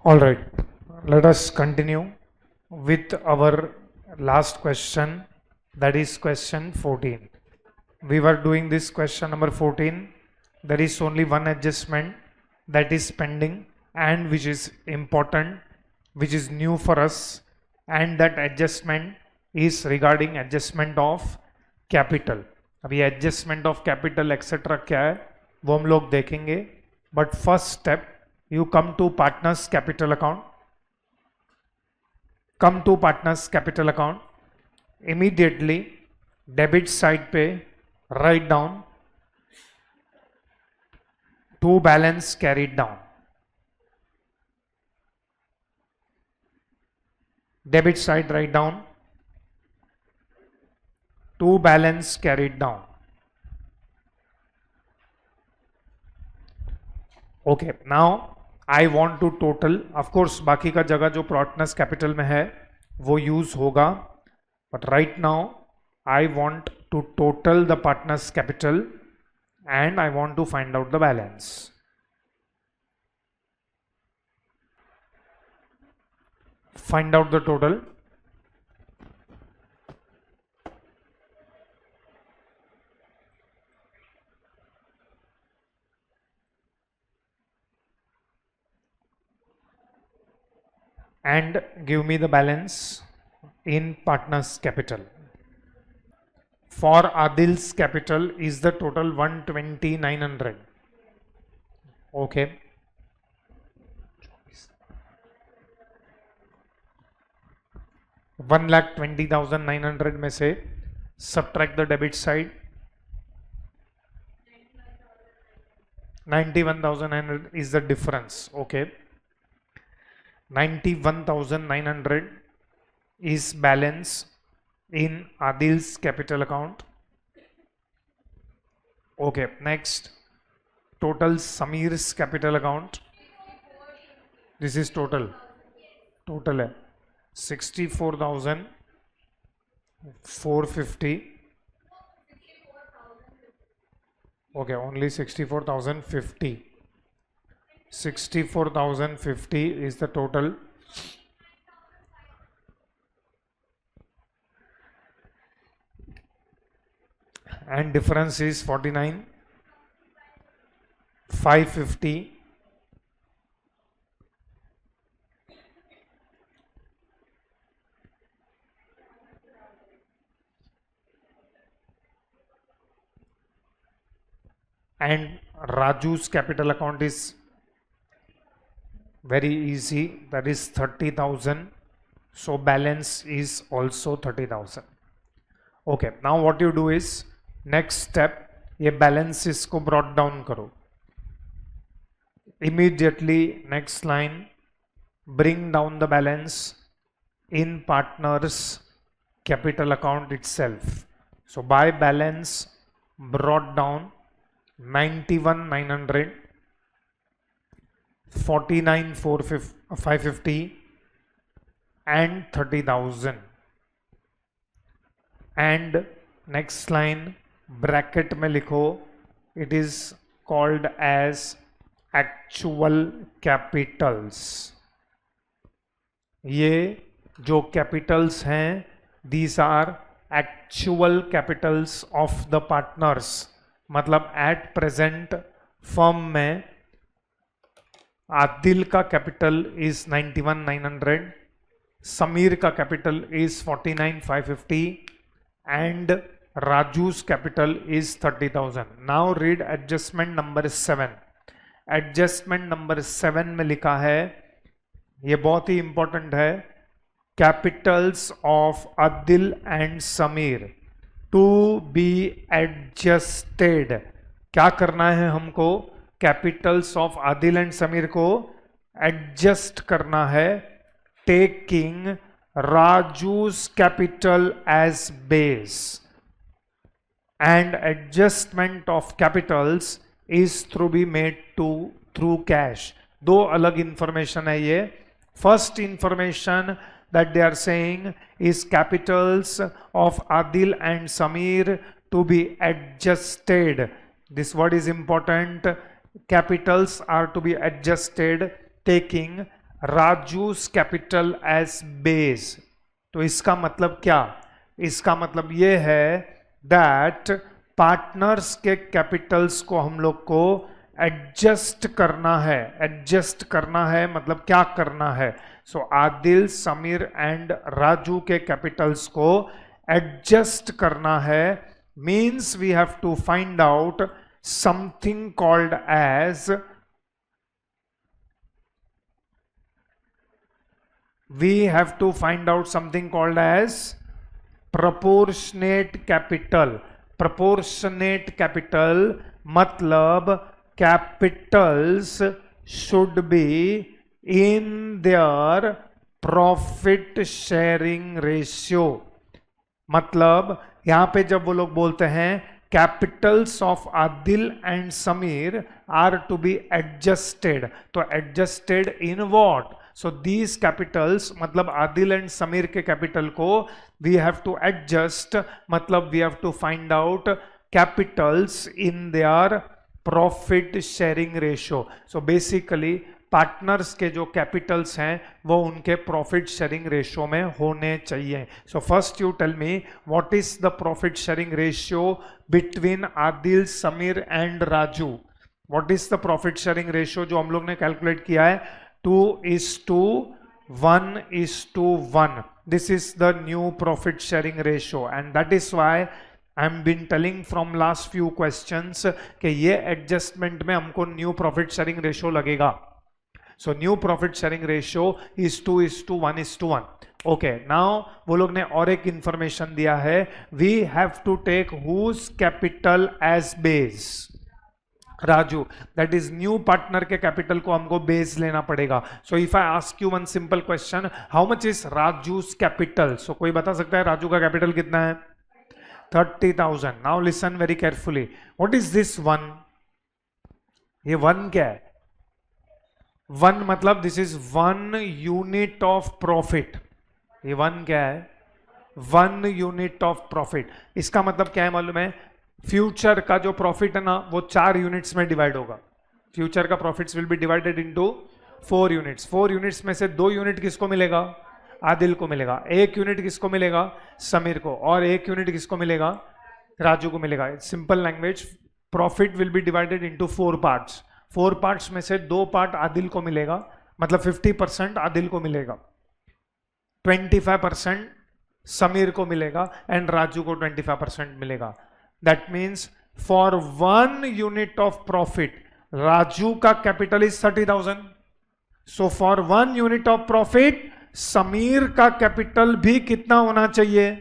All right, let us continue with our last question, that is question 14. We were doing this question number 14. There is only one adjustment that is pending and which is important, which is new for us, and that adjustment is regarding adjustment of capital. अभी adjustment of capital etc. क्या है वो हम लोग देखेंगे, but first step you come to partners capital account. Come to partners capital account. Immediately debit side पे write down to balance carried down. Debit side write down to balance carried down. Okay, now I want to total. Of course बाकी का जगह जो partners capital में है वो use होगा, but right now I want to total the partners capital and I want to find out the balance. Find out the total. And give me the balance in partners capital. For Adil's capital is the total 120,900. Okay. $1,20,900 में से subtract the debit side. 91,900 is the difference. Okay. 91,900 is balance in Adil's capital account. Okay, next total Samir's capital account. This is total है 64,450. Okay, only 64,050. 64,050 is the total. And difference is 49,550. And Raju's capital account is very easy, that is 30,000. So balance is also 30,000. Okay, now what you do is next step, ये balance इसको brought down करो. Immediately next line, bring down the balance in partners capital account itself. So by balance brought down 91,900, 49,550 and 30,000. And next line bracket में लिखो, it is called as actual capitals. ये जो capitals हैं, these are actual capitals of the partners. मतलब at present firm में आदिल का capital is 91,900, Sameer का capital is 49,550 and Raju's capital is 30,000. Now read adjustment number 7. Adjustment number 7 में लिखा है, ये बहुत ही इंपॉर्टेंट है, capitals of Adil and Sameer to be adjusted. क्या करना है हमको? Capitals of Adil and Sameer को एडजस्ट करना है, taking Raju's capital as base. And adjustment of capitals is through be made through cash. दो अलग इंफॉर्मेशन है ये. First information that they are saying is capitals of Adil and Sameer to be adjusted. This word is important. Capitals are to be adjusted taking Raju's capital as base. तो इसका मतलब क्या? इसका मतलब ये है दैट पार्टनर्स के कैपिटल्स को हम लोग को एडजस्ट करना है। एडजस्ट करना है मतलब क्या करना है? सो आदिल, समीर एंड राजू के कैपिटल्स को एडजस्ट करना है। Means we have to find out something called as, we have to find out something called as proportionate capital। proportionate capital मतलब capitals should be in their profit sharing ratio। मतलब यहां पे जब वो लोग बोलते हैं capitals of Adil and Sameer are to be adjusted, तो adjusted in what? So these capitals मतलब आदिल एंड समीर के कैपिटल को वी हैव टू एडजस्ट, मतलब we have to find out capitals in their profit sharing ratio. So basically partners के जो Capitals हैं वो उनके प्रॉफिट शेयरिंग रेशियो में होने चाहिए। So first you tell me what is the profit sharing ratio between Adil, Sameer and Raju? What is the profit sharing ratio जो हम लोग ने कैलकुलेट किया है? 2:1:1। This is the new profit sharing ratio and that is why I am been telling from last few questions कि ये adjustment में हमको न्यू प्रॉफिट शेयरिंग रेशियो लगेगा। So new profit sharing ratio is 2:1:1। Okay, now वो लोग ने और एक इंफॉर्मेशन दिया है, we have to take whose capital as base? Raju, that is new partner के कैपिटल को हमको बेस लेना पड़ेगा। So if I ask you one simple question, how much is Raju's capital? सो कोई बता सकता है राजू का कैपिटल कितना है? 30,000। Now listen very carefully, what is this one? ये वन क्या है? वन मतलब this is 1 unit of profit. ये वन क्या है? 1 यूनिट ऑफ प्रॉफिट। इसका मतलब क्या है मालूम है? फ्यूचर का जो प्रॉफिट है ना वो 4 यूनिट्स में डिवाइड होगा। फ्यूचर का profits will be divided into 4 units. 4 units में से 2 यूनिट किसको मिलेगा? आदिल को मिलेगा। 1 यूनिट किसको मिलेगा? समीर को। और 1 यूनिट किसको मिलेगा? राजू को मिलेगा। Simple language, profit will be divided into 4 parts. 4 parts में से 2 पार्ट आदिल को मिलेगा, मतलब 50% आदिल को मिलेगा, 25% समीर को मिलेगा एंड राजू को 25% मिलेगा। That means for 1 unit of profit, Raju का capital is 30,000. So for 1 unit of profit, Sameer का capital भी कितना होना चाहिए?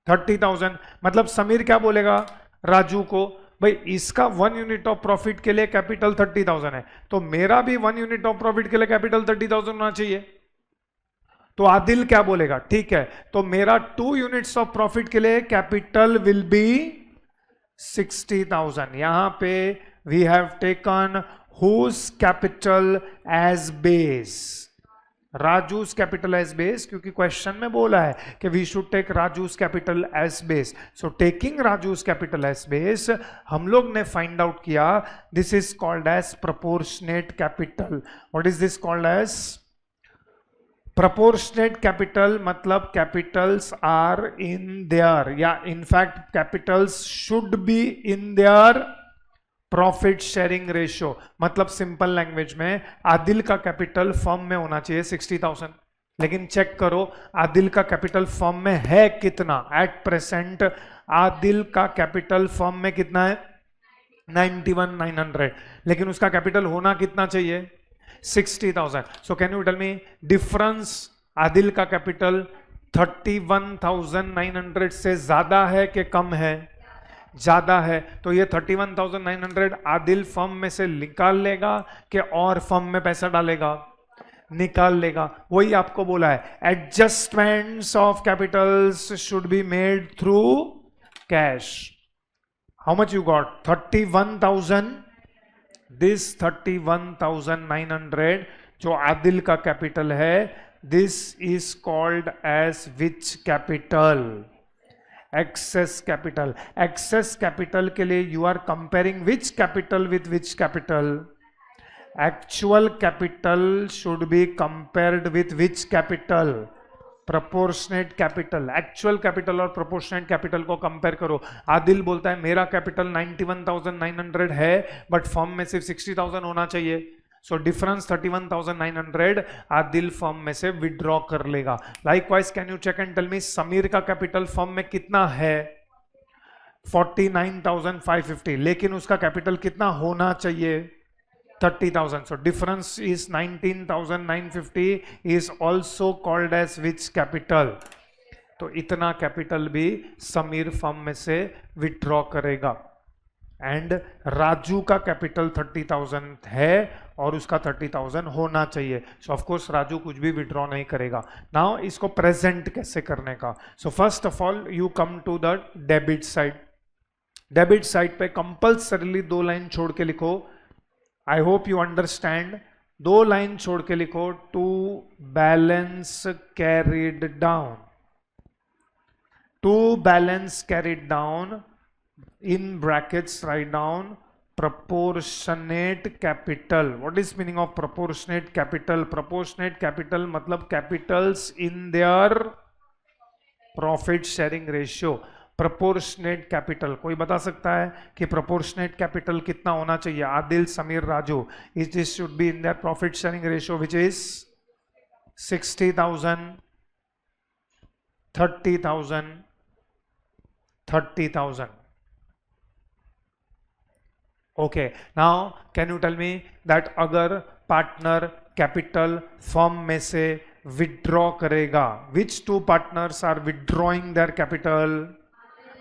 30,000। मतलब समीर क्या बोलेगा राजू को, भाई इसका 1 यूनिट ऑफ प्रॉफिट के लिए कैपिटल 30,000 है, तो मेरा भी 1 यूनिट ऑफ प्रॉफिट के लिए कैपिटल 30,000 होना चाहिए। तो आदिल क्या बोलेगा? ठीक है, तो मेरा 2 यूनिट्स ऑफ प्रॉफिट के लिए कैपिटल विल बी 60,000। यहां पे we have taken whose capital as base? Raju's capital as base, क्योंकि क्वेश्चन में बोला है कि we should take Raju's capital as base. So taking Raju's capital as base हम लोग ने फाइंड आउट किया, this is called as proportionate capital. What is this called as? Proportionate capital मतलब कैपिटल्स आर इन देयर, या in fact capitals should be in their profit sharing ratio. मतलब simple language में आदिल का capital firm में होना चाहिए 60,000, लेकिन चेक करो आदिल का कैपिटल फर्म में है कितना? एट प्रेजेंट आदिल का कैपिटल फर्म में कितना है? 91,900, लेकिन उसका कैपिटल होना कितना चाहिए? 60,000। So can you tell me difference? Adil का कैपिटल 31,900 से ज्यादा है कि कम है? ज्यादा है। तो ये 31,900 आदिल फर्म में से निकाल लेगा कि और फर्म में पैसा डालेगा? निकाल लेगा। वही आपको बोला है, adjustments of capitals should be made through cash. How much you got? 31,000। This 31,900 जो आदिल का कैपिटल है, this is called as which capital? Excess capital. Excess capital के लिए you are comparing which capital with which capital? Actual capital should be compared with which capital? Proportionate capital. Actual capital और proportionate capital को compare करो। आदिल बोलता है मेरा capital 91,900 है but firm में सिर्फ 60,000 होना चाहिए, सो डिफरेंस 31,900 आदिल फर्म में से विड्रॉ कर लेगा। Likewise can you check and tell me Sameer का कैपिटल फर्म में कितना है? 49,550, लेकिन उसका कैपिटल कितना होना चाहिए? 30,000. So difference is 19,950 is also called as which capital? तो इतना कैपिटल भी समीर फर्म में से विड्रॉ करेगा। एंड राजू का कैपिटल 30,000 है और उसका 30,000 होना चाहिए, सो ऑफ कोर्स राजू कुछ भी विड्रॉ नहीं करेगा। नाउ इसको प्रेजेंट कैसे करने का? So first of all you come to the debit side. Debit side पे कंपल्सरीली 2 लाइन छोड़ के लिखो। I hope you understand. 2 line छोड़ के लिखो to balance carried down. To balance carried down in brackets write down proportionate capital. What is meaning of proportionate capital? Proportionate capital मतलब capitals in their profit sharing ratio. Proportionate capital कोई बता सकता है कि proportionate capital कितना होना चाहिए? Adil, Sameer, Raju, it should be in their profit sharing ratio which is 60,000, 30,000, 30,000. Okay, now can you tell me that अगर पार्टनर कैपिटल फर्म में से विड्रॉ करेगा, which 2 partners are withdrawing their capital?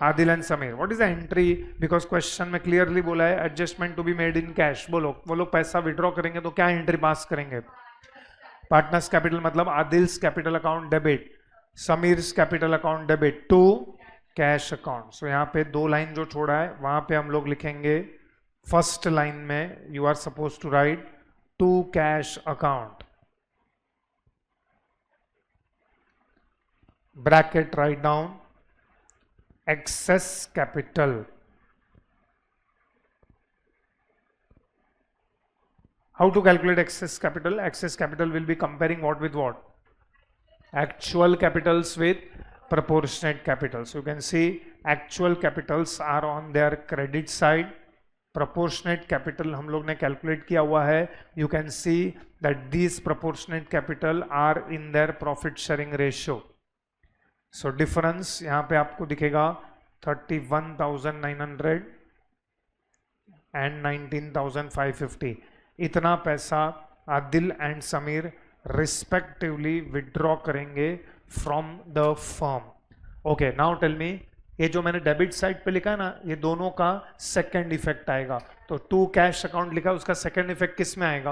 Adil and Sameer. What is the entry? Because question में clearly बोला है adjustment to be made in cash. बोलो, वो लोग पैसा विड्रॉ करेंगे तो क्या एंट्री पास करेंगे? पार्टनर्स कैपिटल मतलब Adil's capital account debit, Sameer's capital account debit to cash account. So यहाँ पे 2 लाइन जो छोड़ा है वहां पे हम लोग लिखेंगे फर्स्ट लाइन में you are suppose to write to cash account, bracket write down excess capital. How to calculate excess capital? Excess capital will be comparing what with what? Actual capitals with proportionate capitals. You can see actual capitals are on their credit side. Proportionate capital हम लोग ने calculate किया हुआ है। You can see that these proportionate capital are in their profit sharing ratio. So difference यहां पे आपको दिखेगा 31,900 एंड 19,550। इतना पैसा Adil and Sameer respectively withdraw करेंगे from the firm. Okay, now tell me, ये जो मैंने डेबिट साइड पे लिखा है ना, ये दोनों का सेकंड इफेक्ट आएगा। तो टू कैश अकाउंट लिखा, उसका सेकंड इफेक्ट किस में आएगा?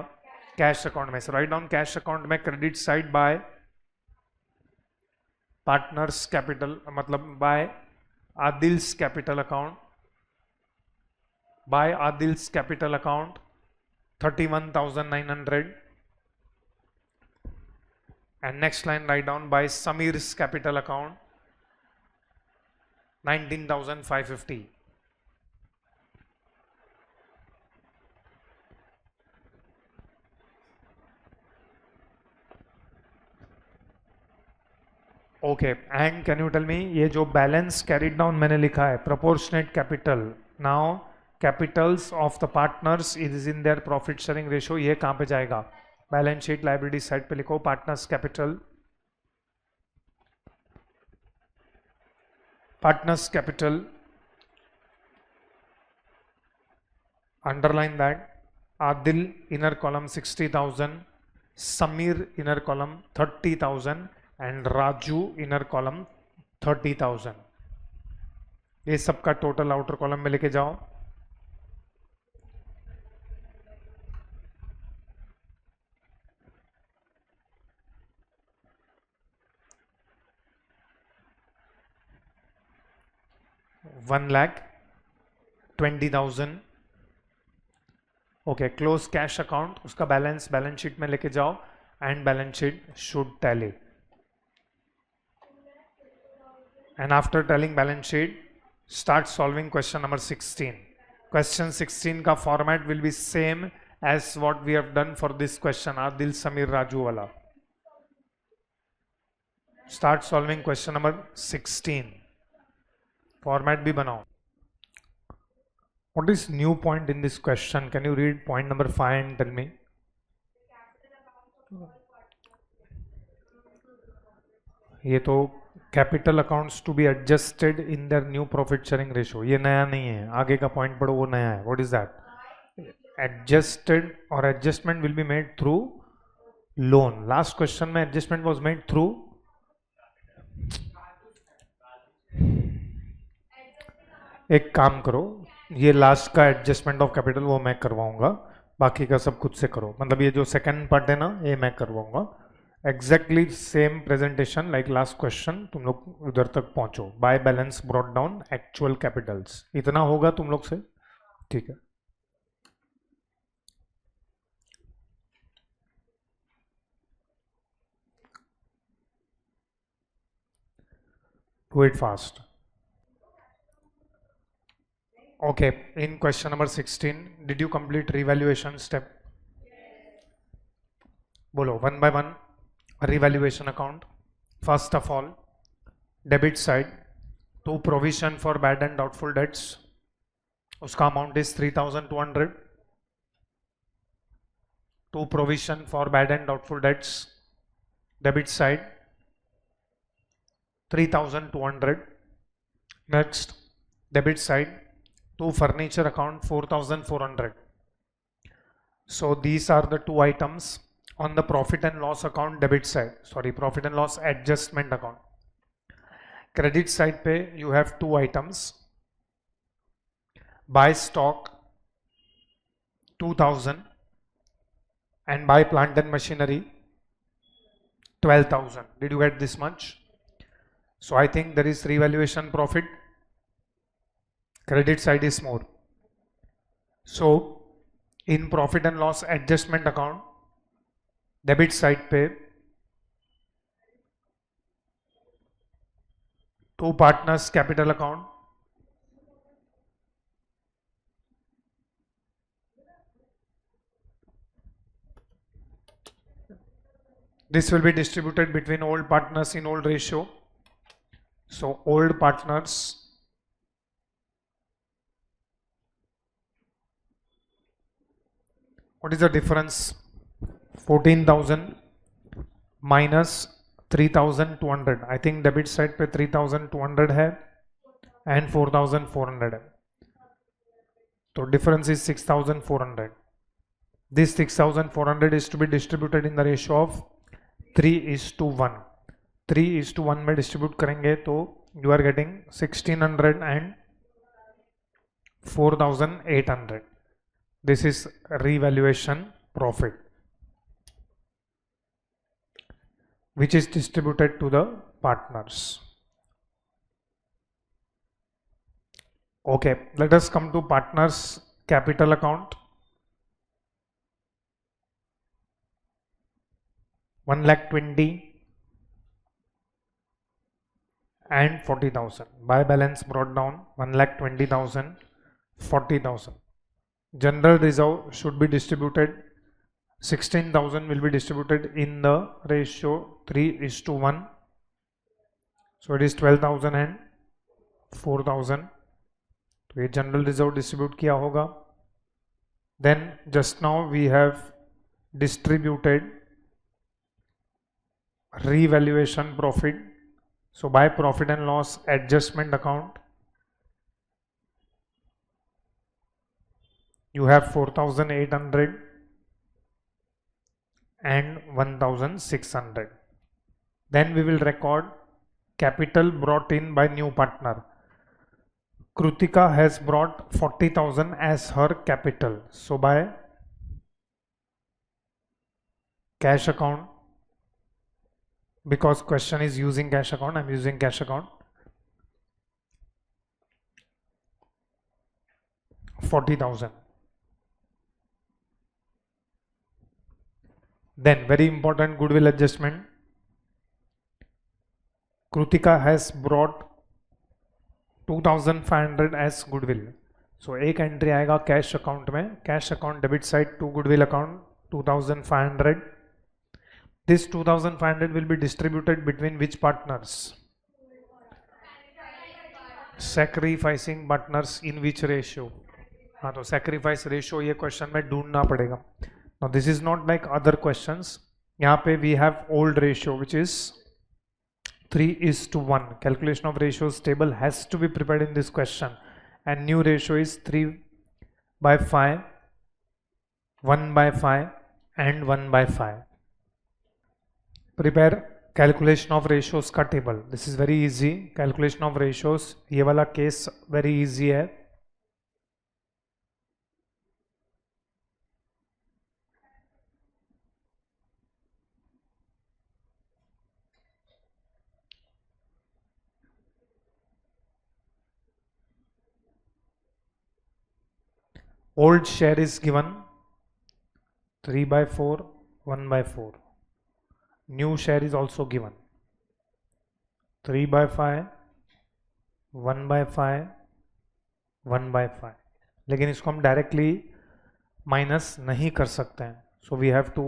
कैश अकाउंट में। से राइट डाउन कैश अकाउंट में credit side by partners capital मतलब by Adil's capital account, by Adil's capital account 31,900 and next line write down by Samir's capital account 19,550. Okay, and can you tell me ये जो balance carried down मैंने लिखा है proportionate capital, now capitals of the partners is in their profit sharing ratio, ये कहां पे जाएगा? Balance sheet liability side पे लिखो partners capital, partners capital, underline that Adil inner column 60,000, Sameer inner column 30,000 and Raju inner column 30,000। ये सबका टोटल आउटर कॉलम में लेके जाओ। $1,20,000। ओके, क्लोज कैश अकाउंट, उसका बैलेंस बैलेंस शीट में लेके जाओ and balance sheet should tally. And after telling balance sheet, start solving question number 16. Question 16 का format will be same as what we have done for this question, Adil, Samir, Raju wala. Start solving question number 16. Format bhi banao. What is new point in this question? Can you read point number 5 and tell me? ये तो capital accounts to be adjusted in their new profit sharing ratio, ये नया नहीं है, आगे का point पढ़ो वो नया है. What is that? एडजस्टेड और adjustment will be made through loan. Last question में एडजस्टमेंट वाज मेड थ्रू. एक काम करो, ये लास्ट का एडजस्टमेंट ऑफ कैपिटल वो मैं करवाऊंगा, बाकी का सब खुद से करो. मतलब ये जो सेकंड पार्ट है ना, ये मैं करवाऊंगा. Exactly same presentation like last question. तुम लोग उधर तक पहुंचो. Bye balance brought down actual Capitals, इतना होगा तुम लोग से. ठीक है. Do it fast. Okay, in question number 16, did you complete revaluation step? Bolo, one by one, revaluation account. First of all, debit side, to provision for bad and doubtful debts. Uska amount is 3,200. To provision for bad and doubtful debts, debit side, 3,200. Next, debit side, to furniture account 4,400. So these are the two items on the profit and loss account debit side, sorry, profit and loss adjustment account. Credit side पे you have two items. Buy stock 2,000 and buy plant and machinery 12,000. Did you get this much? So I think there is revaluation profit. Credit side is more. So in profit and loss adjustment account, debit side पे two partners capital account, this will be distributed between old partners in old ratio. So old partners what is the difference? 14,000 minus 3,200. I think debit side पे 3,200 है and 4,400 है, तो difference is 6,400. This 6,400 is to be distributed in the ratio of 3:1. 3:1 में distribute करेंगे तो you are getting 1,600 and 4,800. This is revaluation profit, which is distributed to the partners. Okay, let us come to partners capital account. 1,20,000 and 40,000. Buy balance brought down 1,20,000, 40,000. General reserve should be distributed. 16,000 will be distributed in the ratio 3:1. So it is 12,000 and 4,000. तो ये general reserve distribute किया होगा. Then just now we have distributed revaluation profit. So by profit and loss adjustment account, you have 4,800 and 1,600. Then we will record capital brought in by new partner. Krutika has brought 40,000 as her capital. So by cash account, because question is using cash account, I am using cash account, 40,000. Then very important, goodwill adjustment. Krutika has brought 2,500 as goodwill. सो एक entry आएगा cash account में, cash account debit side to goodwill account 2500. This 2500 will be distributed between which partners? Sacrificing partners in which ratio? हाँ तो sacrifice ratio ये question में ढूंढना पड़ेगा. Now this is not like other questions. यहाँ पे we have old ratio which is 3:1. Calculation of ratios table has to be prepared in this question, and new ratio is 3/5, 1/5 and 1/5. Prepare calculation of ratios का table. This is very easy. Calculation of ratios, ये वाला case very easy है. Old share is given 3/4, 1/4. New share is also given 3/5, 1/5, 1/5. लेकिन इसको हम directly minus नहीं कर सकते हैं. So we have to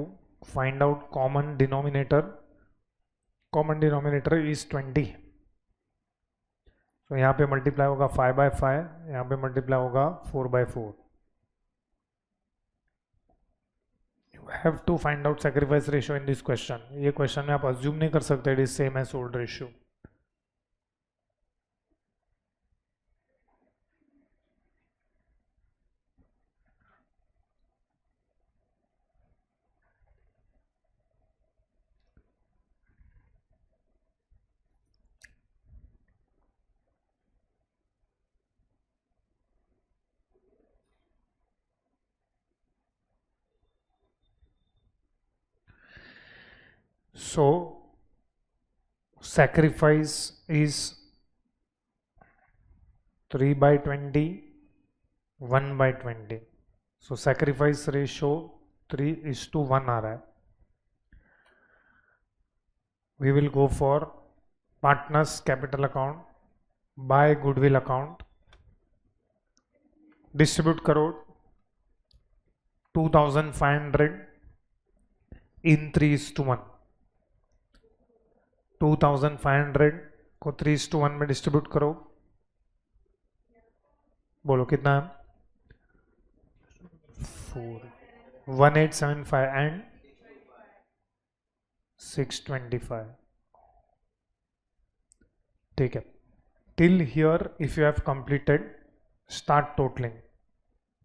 find out common denominator. Common denominator is 20. तो यहाँ पे मल्टीप्लाई होगा 5/5, यहाँ पे मल्टीप्लाई होगा 4/4. Have to find out sacrifice ratio in this question. ये क्वेश्चन में आप अज्यूम नहीं कर सकते it is same as old ratio. So sacrifice is 3/20, 1/20. So sacrifice ratio 3:1 आ रहा है. We will go for partners capital account by goodwill account. Distribute करो 2500 in 3:1. 2500 को 3:1 में डिस्ट्रीब्यूट करो. बोलो कितना है? 4, 1875 एंड 625. ठीक है. Till here if you have completed start totalling.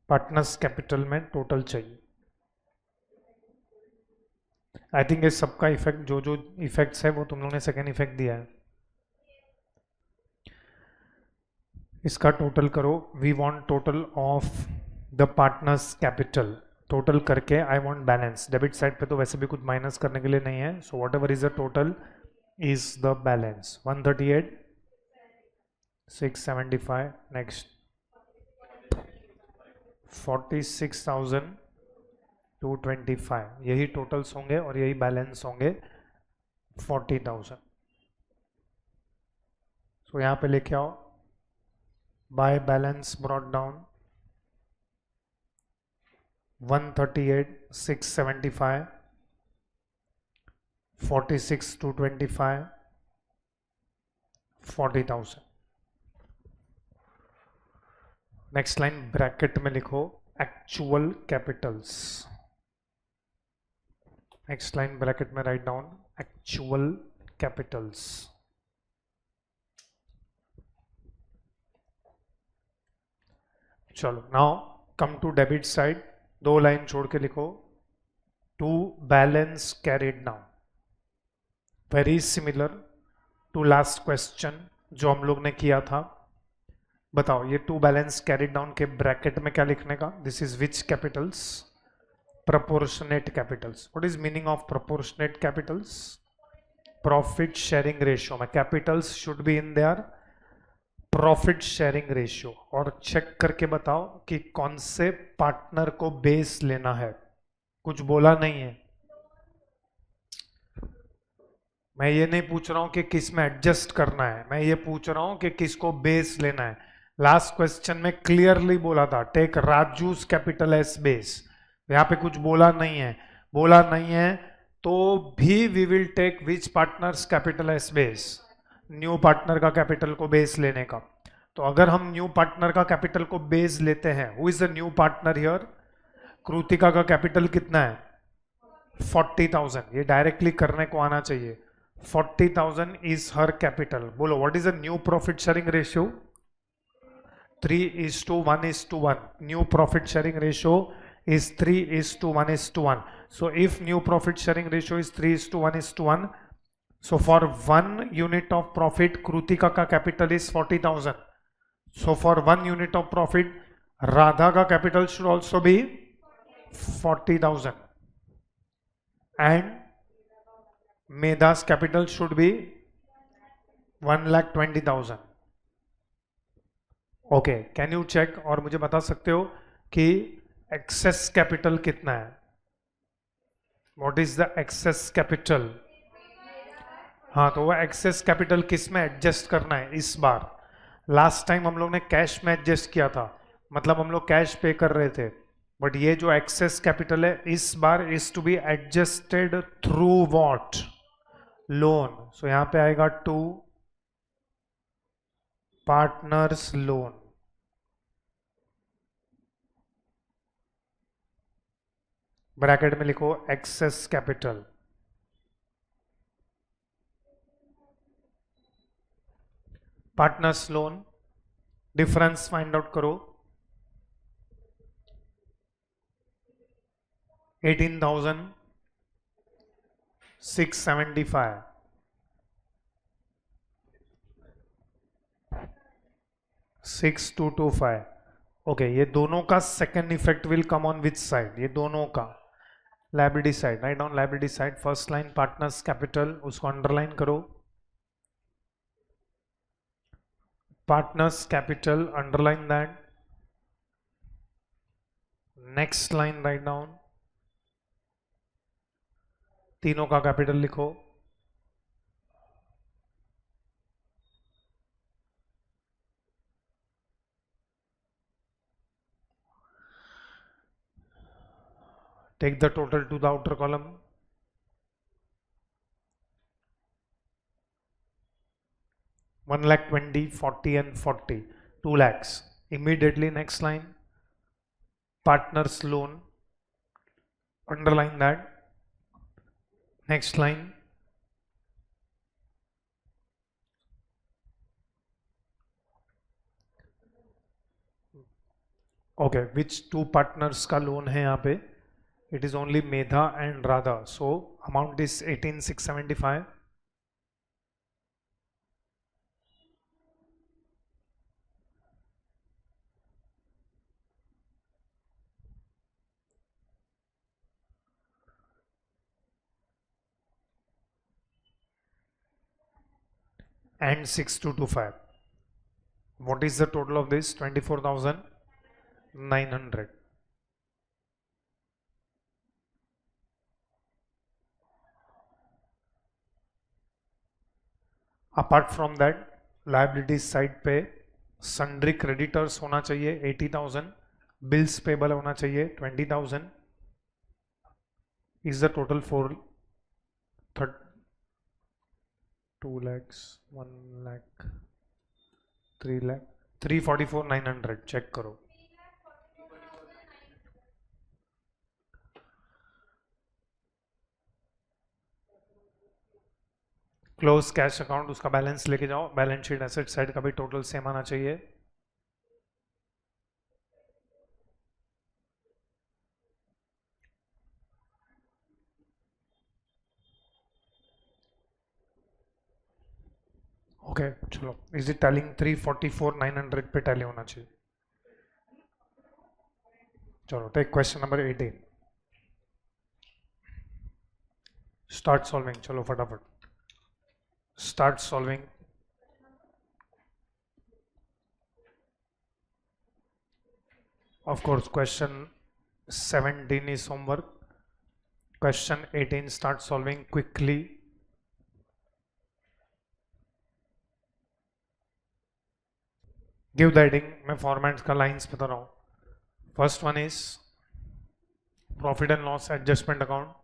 Partners capital में टोटल चाहिए. आई थिंक इस सबका इफेक्ट जो जो इफेक्ट्स है वो तुम लोगों ने सेकेंड इफेक्ट दिया है. इसका टोटल करो. We want total of the partners capital. Total करके I want balance. Debit side पे तो वैसे भी कुछ माइनस करने के लिए नहीं है. So what ever is the total is the balance. 138, 675. Next 46,225. यही टोटल्स होंगे और यही बैलेंस होंगे 40,000. सो यहाँ पे लेके आओ. By balance brought down 138, 675, 46,225, 40,000. Next line bracket में लिखो actual capitals. Next line bracket में राइट डाउन एक्चुअल कैपिटल्स. चलो now come to debit side. 2 line छोड़ के लिखो to balance carried down. Very similar to last question जो हम लोग ने किया था. बताओ ये टू बैलेंस कैरिड डाउन के ब्रैकेट में क्या लिखने का? This is which capitals? proportionate capitals. What is meaning of proportionate capitals? Profit sharing ratio में capitals should be in their profit sharing ratio. और चेक करके बताओ कि कौन से पार्टनर को बेस लेना है. कुछ बोला नहीं है. मैं ये नहीं पूछ रहा हूं कि किस में एडजस्ट करना है. मैं ये पूछ रहा हूं कि किसको बेस लेना है. लास्ट क्वेश्चन में क्लियरली बोला था take Raju's capital as base, यहाँ पे कुछ बोला नहीं है, बोला नहीं है तो भी we will take which partners capital as base, new partner का कैपिटल को बेस लेने का। तो अगर हम न्यू पार्टनर का कैपिटल को बेस लेते हैं, who is the new partner here? Kritika का कैपिटल कितना है? 40,000। ये डायरेक्टली करने को आना चाहिए। 40,000 इज हर कैपिटल। बोलो what is the new profit sharing ratio? 3:1:1. New profit sharing ratio is 3:1:1. So if new profit sharing ratio is 3:1:1, so for 1 unit of profit, Krutika ka capital is 40,000. So for 1 unit of profit, Radha ka capital should also be 40,000. And Medha's capital should be 1,20,000. Okay, can you check और मुझे बता सकते हो कि access capital कितना है? What is the excess capital? हाँ, तो वो एक्सेस कैपिटल किस में एडजस्ट करना है इस बार? लास्ट टाइम हम लोग ने कैश में एडजस्ट किया था, मतलब हम लोग कैश पे कर रहे थे, बट ये जो एक्सेस कैपिटल है इस बार is to be adjusted through what? Loan. So यहां पे आएगा टू पार्टनर्स लोन। ब्रैकेट में लिखो excess capital. Partners loan difference find out करो। 18,675। 6225। ओके, ये दोनों का second effect will come on which side? ये दोनों का liability side. Write down liability side. First line partners capital, उसको अंडरलाइन करो। Partners capital, underline that. Next line write down, तीनों का कैपिटल लिखो। Take the total to the outer column. One lakh 20, 40 and 40. 2 lakhs. Immediately next line. Partners loan. Underline that. Next line. Okay, which two partners का loan है यहाँ पे? It is only Medha and Radha. So amount is 18,675. And 6225. What is the total of this? 24,900. Apart from that liabilities side पे sundry creditors होना चाहिए 80,000, bills payable होना चाहिए 20,000। Is the total for 2 lakhs, 1 lakh, 3 lakh, 344,900। Check करो। Close cash account, उसका balance लेके जाओ। Balance sheet asset side का भी टोटल सेम आना चाहिए। ओके चलो, इज इट टैलिंग? 344,900 पे टैली होना चाहिए। चलो take question number 18। Start solving. चलो फटाफट start solving. Of course question 17 is homework. Question 18 start solving quickly. Give the heading, मैं फॉर्मेट का लाइंस बता रहा हूँ. First one is profit and loss adjustment account.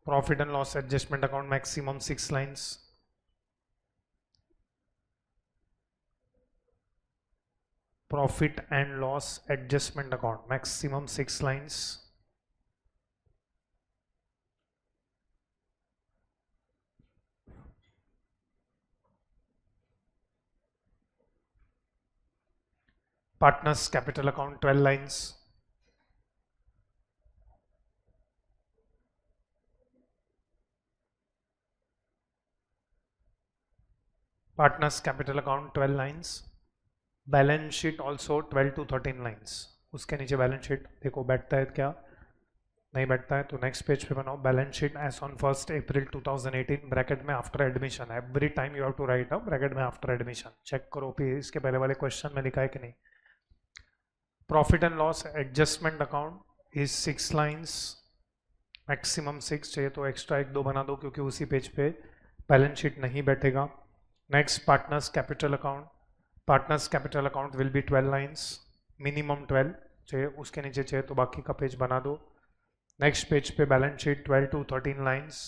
Profit and loss adjustment account, maximum 6 lines. Profit and loss adjustment account, maximum 6 lines. Partners capital account, 12 lines. Partners capital account, 12 lines. Balance sheet also 12 to 13 lines. उसके नीचे balance sheet देखो बैठता है क्या, नहीं बैठता है तो नेक्स्ट पेज पे बनाओ. Balance sheet as on 1st April 2018 bracket में after admission. Every time you have to write a bracket में आफ्टर एडमिशन. चेक करो कि इसके पहले वाले क्वेश्चन में लिखा है कि नहीं. Profit and loss adjustment account is 6 lines, maximum 6. चाहिए तो एक्स्ट्रा 1-2 बना दो क्योंकि उसी पेज पे बैलेंस शीट नहीं बैठेगा. Next partners capital account. Partners capital account will be 12 lines, minimum 12. चाहिए उसके नीचे चाहिए तो बाकी का पेज बना दो. नेक्स्ट पेज पे बैलेंस शीट 12 to 13 लाइन्स.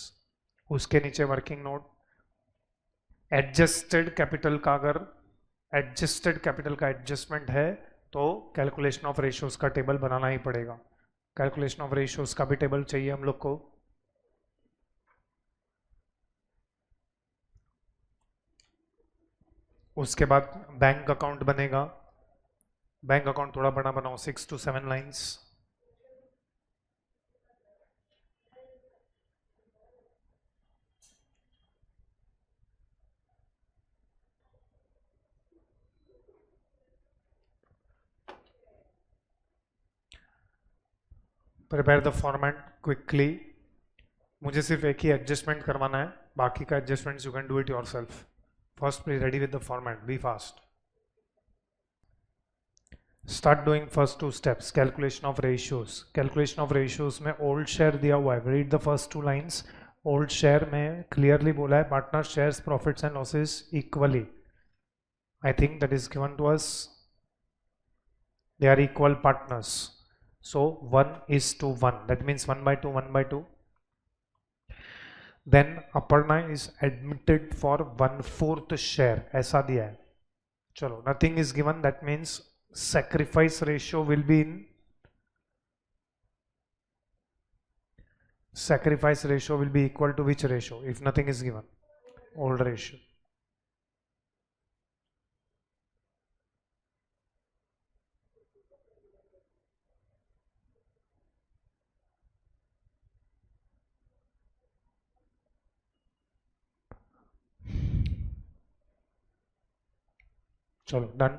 उसके नीचे वर्किंग नोट. एडजस्टेड कैपिटल का अगर एडजस्टेड कैपिटल का एडजस्टमेंट है तो कैलकुलेशन ऑफ रेशियोज का टेबल बनाना ही पड़ेगा. कैलकुलेशन ऑफ रेशियोज का भी टेबल चाहिए हम लोग को. उसके बाद बैंक अकाउंट बनेगा. बैंक अकाउंट थोड़ा बड़ा बनाओ, 6 to 7 lines. Prepare the format quickly. मुझे सिर्फ एक ही एडजस्टमेंट करवाना है, बाकी का adjustment you can do it yourself. First be ready with the format, be fast. Start doing first 2 steps. Calculation of ratios. Calculation of ratios में old share दिया हुआ है. Read the first 2 lines. Old share में clearly बोला है partner shares profits and losses equally. I think that is given to us. They are equal partners. So 1:1, that means 1/2, 1/2. Then Aparna is admitted for 1/4 share, ऐसा दिया है. चलो, nothing is given, that means sacrifice ratio will be in, sacrifice ratio will be equal to which ratio if nothing is given? Old ratio. चलो done.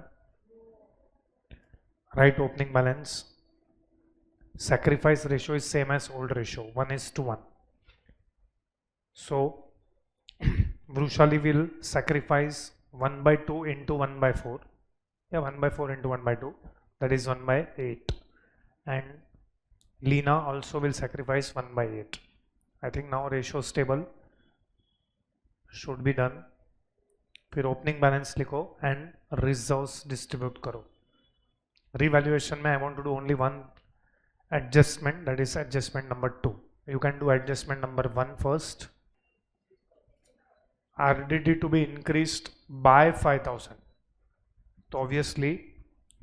Right opening balance. sacrifice ratio is same as old ratio, 1:1. So Vrushali will sacrifice 1/2 into 1/4. Yeah, 1/4 into 1/2, that is 1/8. And Leena also will sacrifice 1/8. I think now ratio stable should be done. फिर opening balance लिखो and reserves distribute करो. Revaluation में I want to do only one adjustment, that is adjustment number 2. You can do adjustment number 1 first. RDD to be increased by 5,000. तो obviously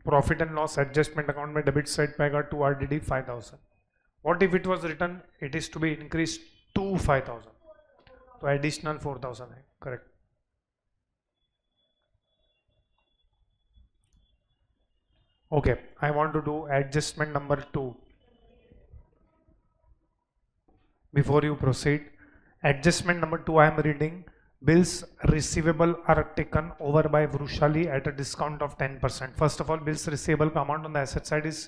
profit and loss adjustment account में debit side पे आएगा 2 RDD 5,000. What if it was written it is to be increase to 5,000, तो additional 4,000 है. Correct. Okay, I want to do adjustment number 2. Before you proceed, adjustment number 2 I am reading. Bills receivable are taken over by Vrushali at a discount of 10%. First of all, bills receivable का amount on the asset side is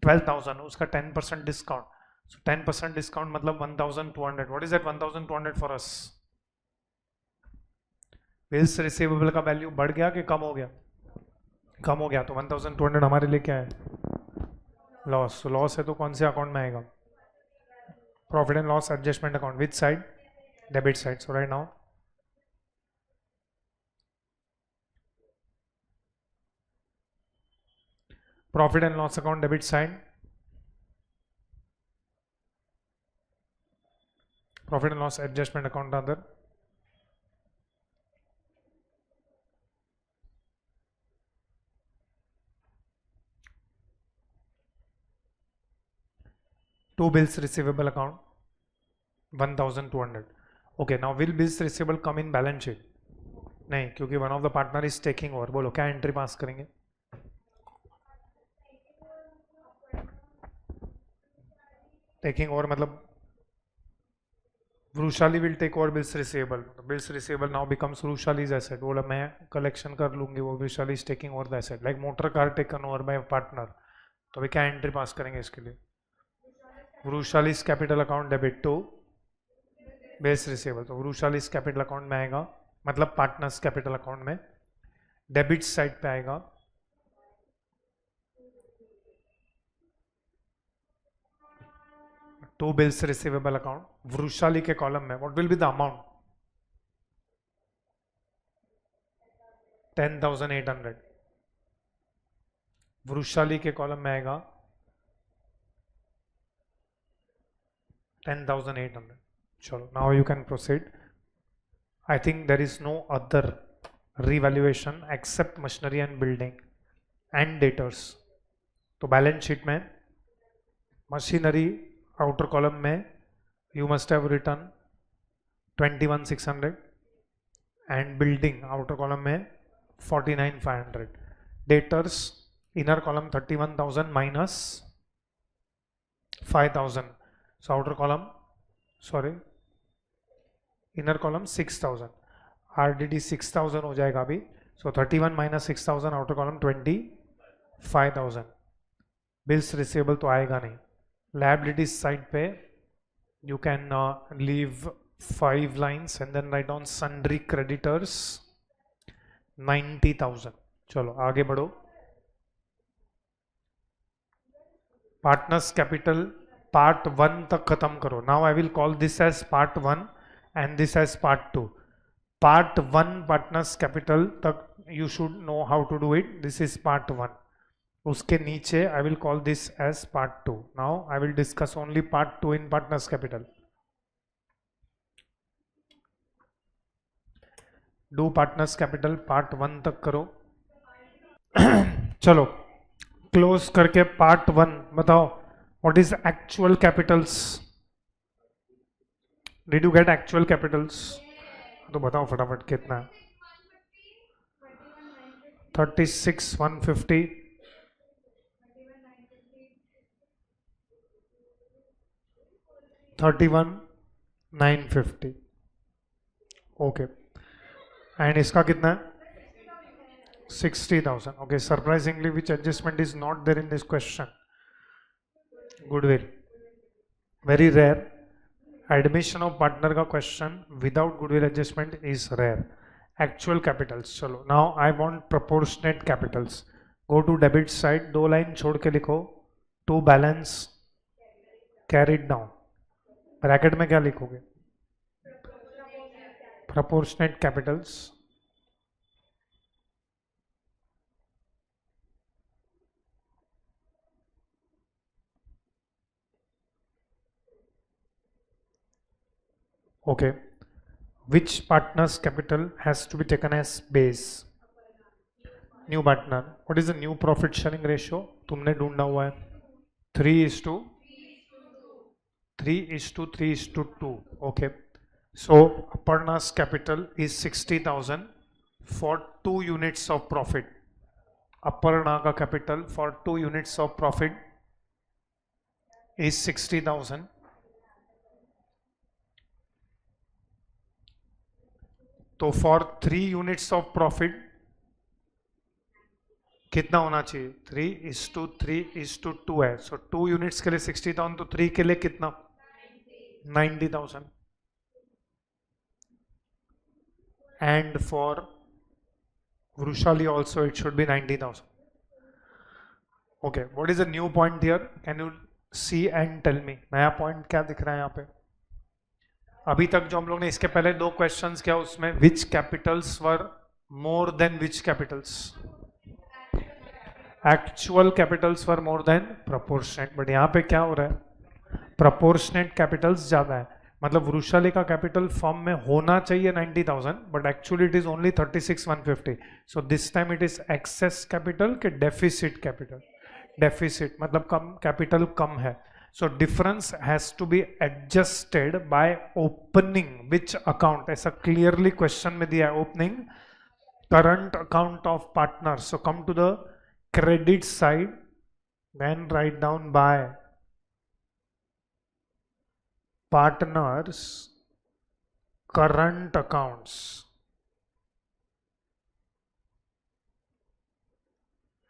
12,000. उसका 10% discount. So 10% discount मतलब 1,200. What is that 1,200 for us? Bills receivable का value बढ़ गया कि कम हो गया? कम हो गया, तो 1,200 हमारे लिए क्या है? लॉस. लॉस है तो कौन से अकाउंट में आएगा? Profit and loss adjustment account. Which side? Debit side. So write now profit and loss account debit side, profit and loss adjustment account अंदर, to bills receivable account 1200. Okay, now will bills receivable come in balance sheet? नहीं, क्योंकि one of the partner is taking over. बोलो क्या entry pass करेंगे? Taking over मतलब Vrushali will take over bills receivable. Bills receivable now becomes वृषालीज asset. बोला मैं collection कर लूंगी, वो Vrushali is taking over the asset. Like motor car taken over by partner. तो अभी क्या एंट्री पास करेंगे इसके लिए? Vrushali's capital account debit to bills receivable. तो वृषालीज कैपिटल अकाउंट में आएगा, मतलब पार्टनर्स कैपिटल अकाउंट में डेबिट साइड पे आएगा. To bills receivable account Vrushali के कॉलम में what will be the amount? 10,800. Vrushali के कॉलम में आएगा 10,800. चलो, now you can proceed. I think there is no other revaluation except machinery and building and debtors. तो बैलेंस शीट में मशीनरी आउटर कॉलम में you must have return 21,600 and building outer column में 49,500. Debtors inner column 31,000 minus 5,000. So outer column sorry inner column 6,000. RDD 6,000 हो जाएगा अभी. So 31 minus 6,000 outer column 25,000. Bills receivable तो आएगा नहीं. Liabilities side पे you can leave 5 lines and then write on sundry creditors 90,000. चलो आगे बढ़ो. पार्टनर्स कैपिटल पार्ट 1 तक खत्म करो. Now I will call this as part 1 and this as part 2. Part 1 partners capital तक you should know how to do it. This is part 1. उसके नीचे I will call this as part 2. Now I will discuss only part 2 in partners capital. Do partners capital part 1 तक करो. चलो close करके part 1 बताओ. What is actual capitals? Did you get actual Capitals? तो बताओ फटाफट कितना है. 36,150, 31,950. ओके, एंड इसका कितना है? 60,000. Okay, surprisingly which adjustment is not there in this question? Goodwill. Very rare. Admission of partner का question without goodwill adjustment is rare. Actual capitals. चलो now I want proportionate capitals. Go to debit side, 2 line छोड़ के लिखो to balance carried down. Bracket में क्या लिखोगे? Proportionate capitals. Okay, which partner's capital has to be taken as base? New partner. What is the new profit sharing ratio? तुमने ढूंढा हुआ है 3:3:2. Okay, so Aparna's capital is 60,000 for 2 units of profit. Aparna का capital for 2 units of profit is 60,000. तो for 3 units of profit कितना होना चाहिए? 3:3:2 है. सो 2 यूनिट्स के लिए 60,000, तो 3 के लिए कितना? 90,000. And for Vrushali also it should be 90,000. Okay, what is the new point here? Can you see and tell me? नया पॉइंट क्या दिख रहा है यहाँ पे? अभी तक जो हम लोग ने इसके पहले 2 क्वेश्चंस किया उसमें which capitals were more than which capitals? Actual capitals were more than proportionate, but यहाँ पे क्या हो रहा है, प्रोपोर्शनेट कैपिटल्स ज्यादा है। मतलब वृषाली का कैपिटल फॉर्म में होना चाहिए 90,000 but actually it is only 36,150। So this time it is excess capital के डेफिसिट कैपिटल, डेफिसिट मतलब कम कैपिटल कम है। So difference has to be adjusted by opening which account, ऐसा क्लियरली क्वेश्चन में दिया है, opening current account of partners. So come to the credit side, then write down by partners current accounts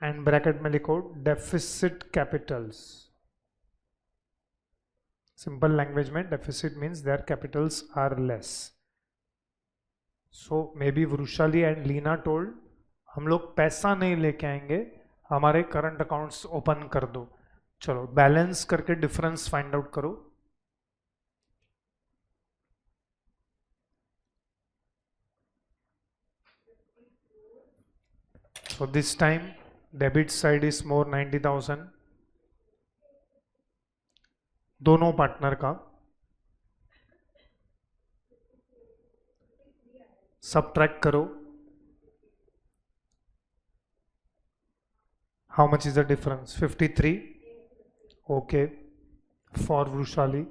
and bracket में लिखो deficit capitals. Simple language में deficit means their capitals are less. So maybe Vrushali and Leena told हम लोग पैसा नहीं लेके आएंगे, हमारे करंट अकाउंट्स ओपन कर दो। चलो बैलेंस करके डिफरेंस फाइंड आउट करो। So this time debit side is more 90,000 दोनों पार्टनर का। सबट्रैक्ट करो, how much is the difference? 53. Okay, for Vrushali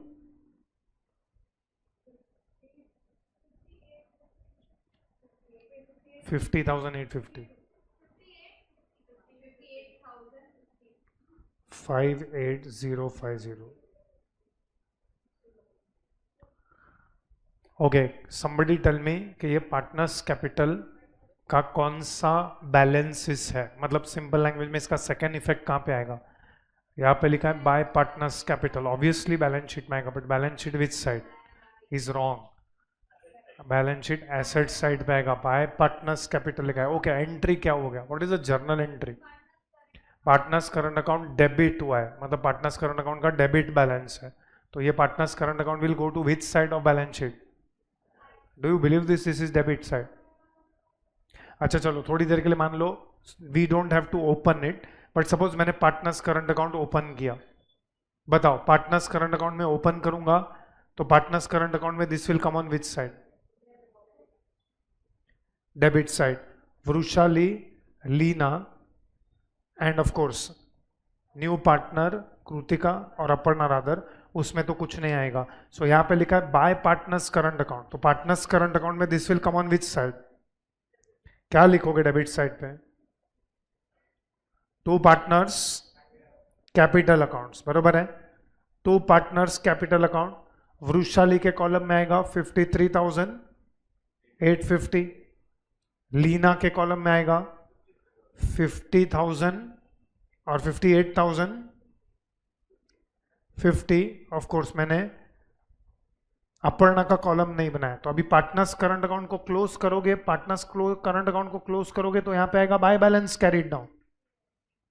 50,850, 58050. Okay, somebody tell me कि ये पार्टनर्स कैपिटल का कौन सा बैलेंसिस है, मतलब सिंपल लैंग्वेज में इसका सेकेंड इफेक्ट कहाँ पे आएगा। यहाँ पे लिखा है by partners capital, obviously balance sheet में आएगा, but balance sheet which side is wrong, balance sheet asset side पे आएगा, बाय पार्टनर्स कैपिटल लिखा है। ओके, एंट्री क्या हो गया, what is the journal entry, partners current account debit हुआ है, मतलब पार्टनर्स करंट अकाउंट का डेबिट बैलेंस है, तो ये partners current account will go to which side of balance sheet, do you believe this is debit side. अच्छा चलो थोड़ी देर के लिए मान लो we don't have to open it, but suppose मैंने पार्टनर्स करंट अकाउंट ओपन किया, बताओ पार्टनर्स करंट अकाउंट में ओपन करूंगा तो पार्टनर्स करंट अकाउंट में this will come on which side, debit side. Vrushali, Leena and of course new partner Kritika और Aparna rather, उसमें तो कुछ नहीं आएगा। सो यहाँ पे लिखा है बाय पार्टनर्स करंट अकाउंट, तो पार्टनर्स करंट अकाउंट में this will come on which side, क्या लिखोगे डेबिट साइड पे, टू पार्टनर्स कैपिटल अकाउंट्स, बरोबर है, to partners capital account. Vrushali के कॉलम में आएगा 53,850, लीना के कॉलम में आएगा 50,000 और 58,050। ऑफ कोर्स मैंने अपर्णा का कॉलम नहीं बनाया, तो अभी पार्टनर्स करंट अकाउंट को क्लोज करोगे, पार्टनर्स करंट अकाउंट को क्लोज करोगे तो यहां पे आएगा by balance carried down,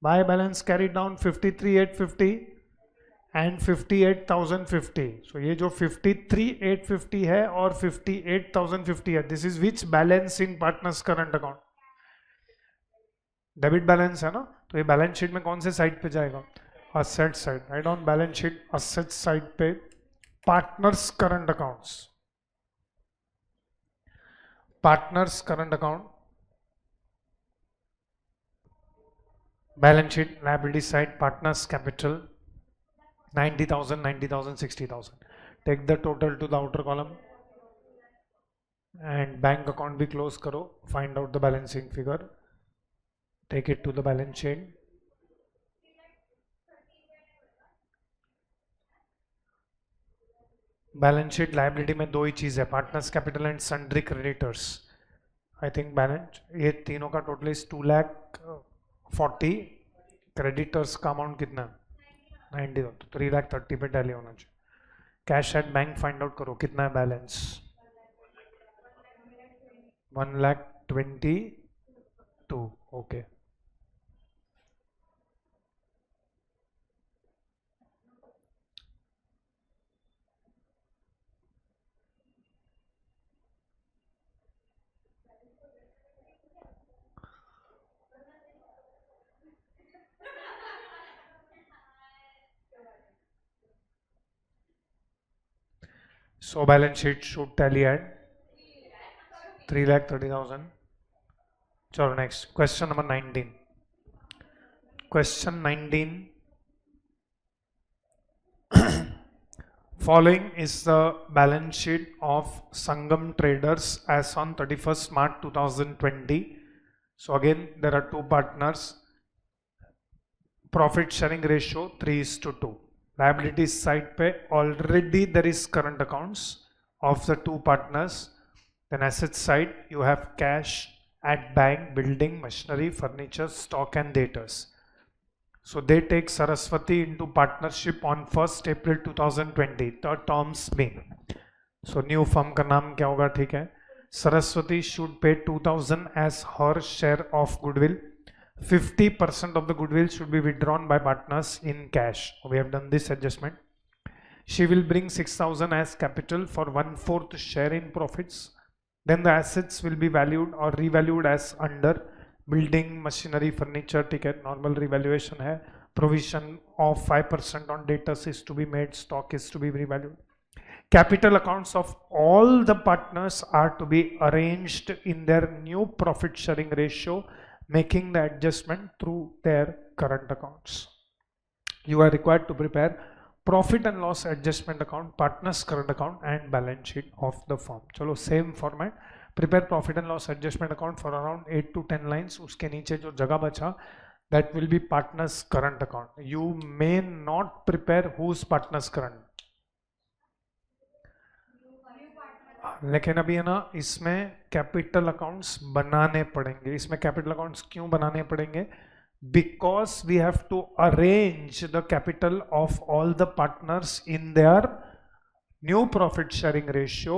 by balance carried down 53,850 and 58,050। सो ये जो 53,850 है और 58,050 है, this is which balance in partners current account, debit balance है ना, तो ये बैलेंस शीट में कौन से साइड पे जाएगा, asset side, write on balance sheet asset side पे partners current accounts, partners current account, balance sheet liability side partners capital 90,000, 90,000, 60,000, take the total to the outer column and bank account भी close करो, find out the balancing figure, take it to the balance sheet. Balance sheet liability में दो ही चीज है, partners capital and sundry creditors. I think balance ये तीनों का टोटल इज 2,40,000, क्रेडिटर्स का अमाउंट कितना है 90, तो 3,30,000 पे टैली होना चाहिए। Cash at bank find out करो कितना है balance, 1,22,000। Okay, So balance sheet should tally at 3,30,000. चलो next question number 19. Question 19. Following is the balance sheet of Sangam Traders as on 31st March 2020. So again there are two partners. Profit sharing ratio 3:2. Liabilities side पे already there is current accounts of the two partners. Then asset side you have cash at bank, building, machinery, furniture, stock and debtors. So they take Saraswati into partnership on 1st April 2020. The terms being, so new firm का नाम क्या होगा? ठीक है, Saraswati should pay 2,000 as her share of goodwill. 50% of the goodwill should be withdrawn by partners in cash. We have done this adjustment. She will bring 6,000 as capital for 1/4 share in profits. Then the assets will be valued or revalued as under building, machinery, furniture, ticket, normal revaluation है. Provision of 5% on debtors is to be made, stock is to be revalued. Capital accounts of all the partners are to be arranged in their new profit sharing ratio, making the adjustment through their current accounts. You are required to prepare profit and loss adjustment account, partners current account and balance sheet of the firm. चलो same format. Prepare profit and loss adjustment account for around 8 to 10 lines. उसके नीचे जो जगह बचा that will be partners current account. You may not prepare whose partners current. लेकिन अभी है ना, इसमें कैपिटल अकाउंट्स बनाने पड़ेंगे. इसमें कैपिटल अकाउंट्स क्यों बनाने पड़ेंगे? Because we have to arrange the capital of all the partners in their new profit sharing ratio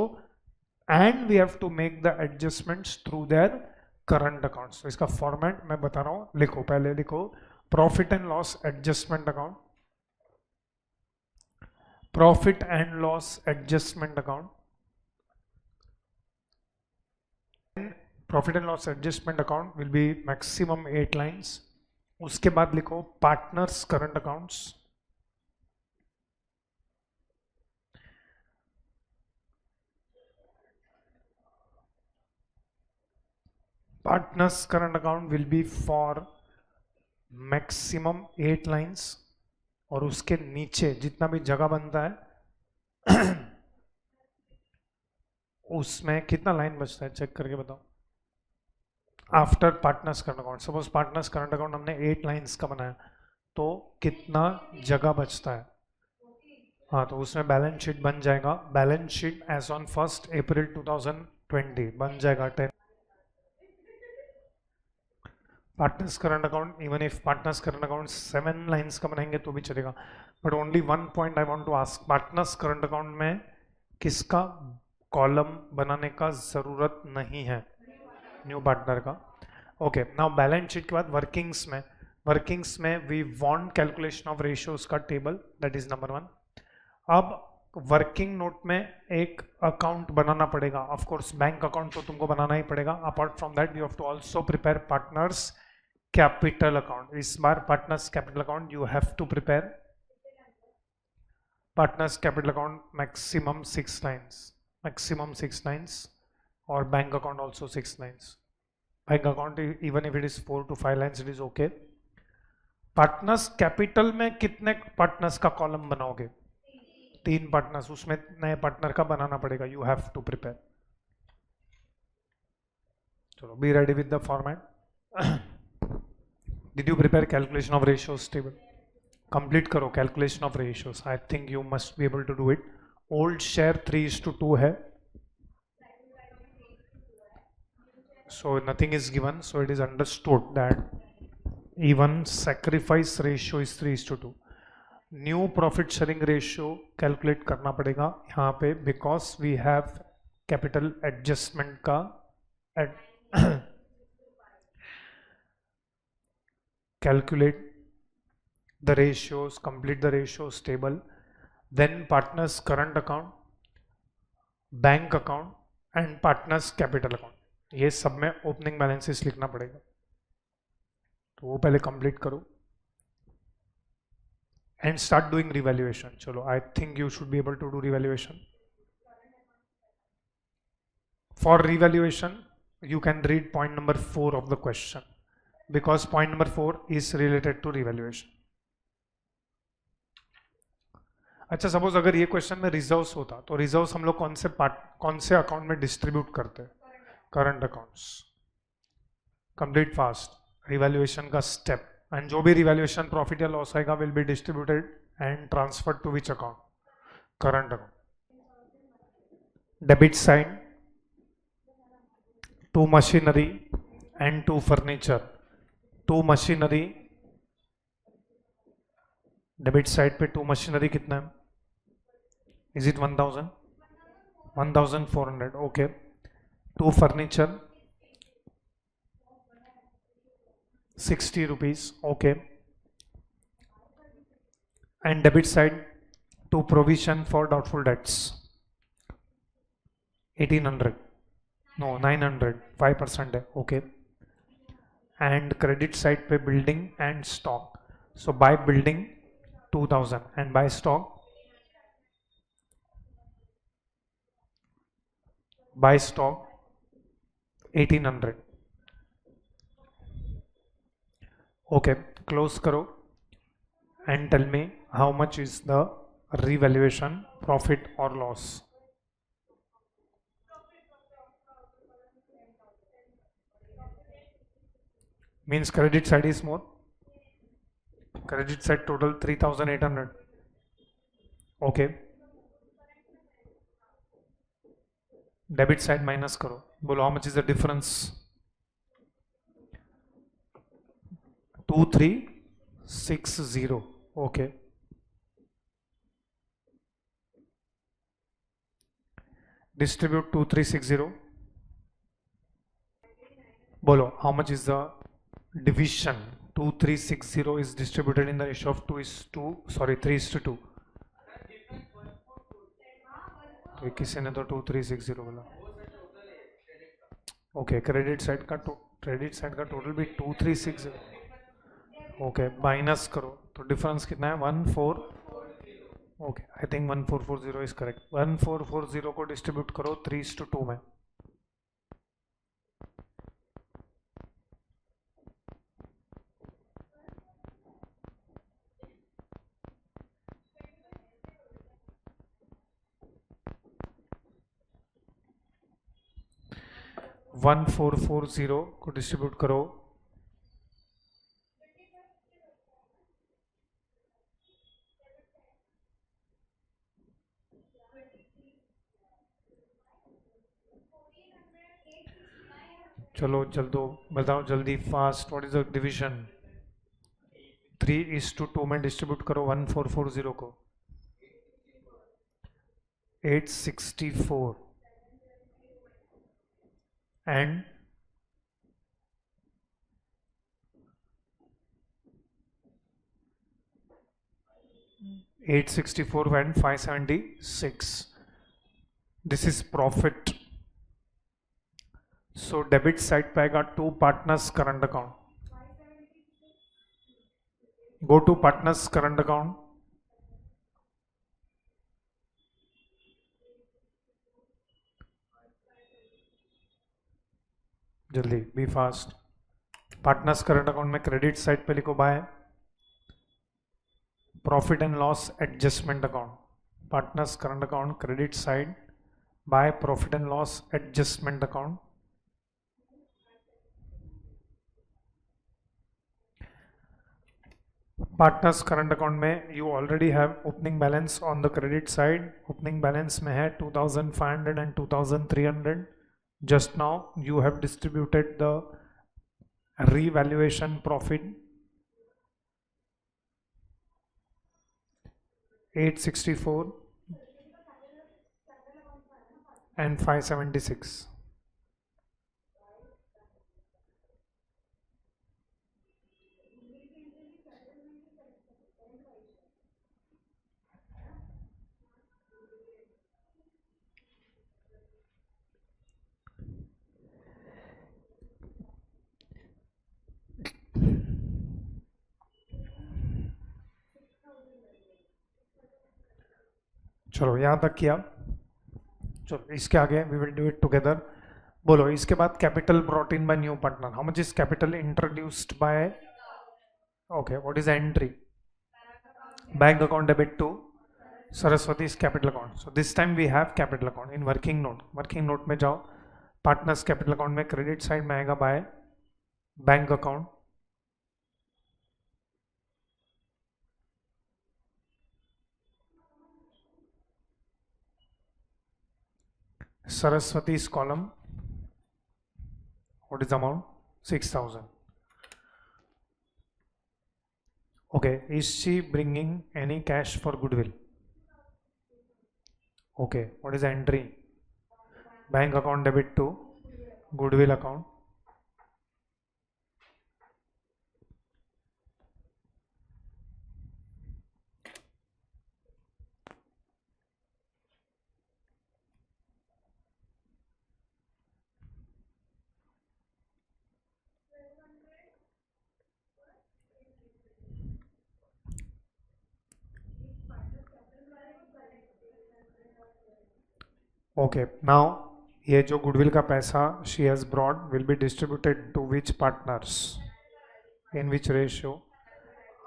and we have to make the adjustments through their current accounts. तो इसका format मैं बता रहा हूँ, लिखो, पहले लिखो profit and loss adjustment account, profit and loss adjustment account, profit and loss adjustment account will be maximum 8 lines. उसके बाद लिखो partners current accounts, partners current account will be for maximum 8 lines. और उसके नीचे जितना भी जगह बनता है उसमें कितना लाइन बचता है चेक करके बताओ. After partners current account, suppose partners current account हमने 8 लाइन्स का बनाया तो कितना जगह बचता है? हाँ, तो उसमें बैलेंस शीट बन जाएगा. Balance sheet as on 1st April 2020 बन जाएगा 10. Partners current account, even if partners current account 7 lines का बनाएंगे तो भी चलेगा. But only one point I want to ask, partners current account में किसका कॉलम बनाने का जरूरत नहीं है? न्यू पार्टनर का. ओके, नाउ बैलेंस शीट के बाद वर्किंग्स में we want calculation of ratios का टेबल, दैट इज नंबर 1. अब वर्किंग नोट में एक अकाउंट बनाना पड़ेगा. ऑफ कोर्स बैंक अकाउंट तो तुमको बनाना ही पड़ेगा. Apart from that you have to also prepare partners capital account. इस बार partners capital account you have to prepare partners capital account maximum 6 lines, और bank account also 6 lines. Bank account even if it is 4 to 5 lines it is okay. Partners capital में कितने partners का column बनाओगे? 3 partners. उसमें नए partner का बनाना पड़ेगा. You have to prepare. चलो, be ready with the format. Did you prepare calculation of ratios table? Complete करो calculation of ratios. I think you must be able to do it. Old share 3:2 है. So nothing is given, so it is understood that even sacrifice ratio is 3:2. New profit sharing ratio calculate करना पड़ेगा यहाँ पे, because we have capital adjustment का calculate the ratios, complete the ratios table, then partners current account, bank account and partners capital account. ये सब में opening balances लिखना पड़ेगा. तो वो पहले कंप्लीट करो एंड स्टार्ट डूइंग रिवैल्यूएशन. चलो, I think you should be able to do revaluation. For revaluation you can read point number 4 of the question because point number 4 is related to revaluation. अच्छा, suppose अगर ये question में reserves होता तो reserves हम लोग कौन से अकाउंट में डिस्ट्रीब्यूट करते हैं? Current accounts. Complete fast revaluation का स्टेप, एंड जो भी रिवैल्यूएशन प्रॉफिट या लॉस आएगा will be distributed and transferred to which account? Current account. Debit side to machinery and to furniture. To machinery, debit side पे to machinery कितना है? Is it 1000? 1400. Okay. To furniture 60 rupees. Okay. And debit side to provision for doubtful debts 1800. No, 900. 5% है. Okay. And credit side पे building and stock. So buy building 2000 and buy stock 1800. Okay, close करो and tell me how much is the revaluation, profit or loss. Means credit side is more. Credit side total 3800. Okay. Debit side minus करो. बोलो how much is the difference? 2360. Okay. Distribute 2360. Bolo, how much is the division? 2360 is distributed in the ratio of 3:2. तो किसी ने तो 2360 बोला. Okay, credit side का total भी 2360. Okay, minus करो तो डिफरेंस कितना है? 14. Okay, I think 1440 is correct. 1440 को डिस्ट्रीब्यूट करो 3:2 में. वन 440 को डिस्ट्रीब्यूट करो चलो जल्दो बताओ जल्दी fast. What is the division? 3:2 में डिस्ट्रीब्यूट करो 1440 को. 864 and 864 and 576. This is profit. So debit side पे आएगा to partners current account. Go to partners current account. जल्दी, be fast. Partners current account में क्रेडिट साइड पे लिखो by profit and loss adjustment account. Partners current account credit side by profit and loss adjustment account. Partners current account में you already have opening balance on the credit side. Opening balance में है 2500 and 2300. Just now you have distributed the revaluation profit 864 and 576. चलो यहाँ तक किया. चलो इसके आगे we will do it together. बोलो इसके बाद capital brought in by new partner. How much is capital introduced by? Okay, what is the entry? Bank account debit to Saraswati's capital account. So this time we have capital account in working note. Working note में जाओ, partners capital account में credit side में आएगा by bank account. Saraswati's column. What is the amount? 6,000. Okay, is she bringing any cash for goodwill? Okay, what is the entry? Bank account debit to goodwill account. Okay, now ये जो goodwill का पैसा she has brought will be distributed to which partners in which ratio?